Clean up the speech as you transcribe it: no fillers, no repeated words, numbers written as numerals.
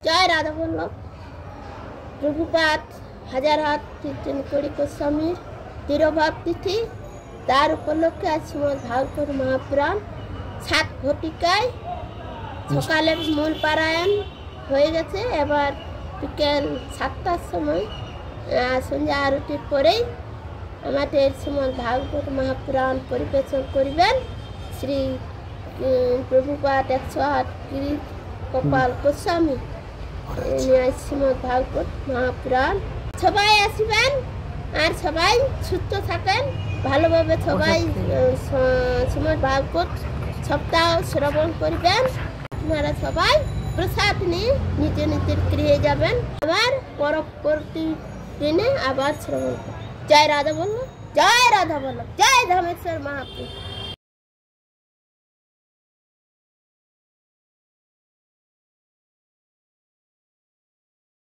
জয় রাধা বল্লভ। প্রভুপাদ হাজারহাট তীর্থনকরী গোস্বামীর তিরোভাব তিথি, তার উপলক্ষে আজ শ্রীমদ ভাগবত মহাপুরাণ 7 ঘটিকায় সকালে মূল পারায়ণ হয়ে গেছে। এবার বিকেল 7টার সময় সন্ধ্যা আরতির পরেই আমাদের শ্রীমদ ভাগবত মহাপুরাণ পরিবেশন করিবেন শ্রী প্রভুপাদ 108 গিরি গোপাল গোস্বামী। শ্রীমদ ভাগবত মহাপুরাণ সবাই আসবেন আর সবাই সুস্থ থাকেন, ভালোভাবে সবাই শ্রীমদ ভাগবত সপ্তাহ শ্রবণ করবেন। আপনারা সবাই প্রসাদ নিয়ে নিজে নিজের গৃহে যাবেন, আবার পরবর্তী দিনে আবার শ্রবণ করবেন। জয় রাধা বল্লভ, জয় রাধা বল্লভ, জয় ধমেশ্বর মহাপ্রভু।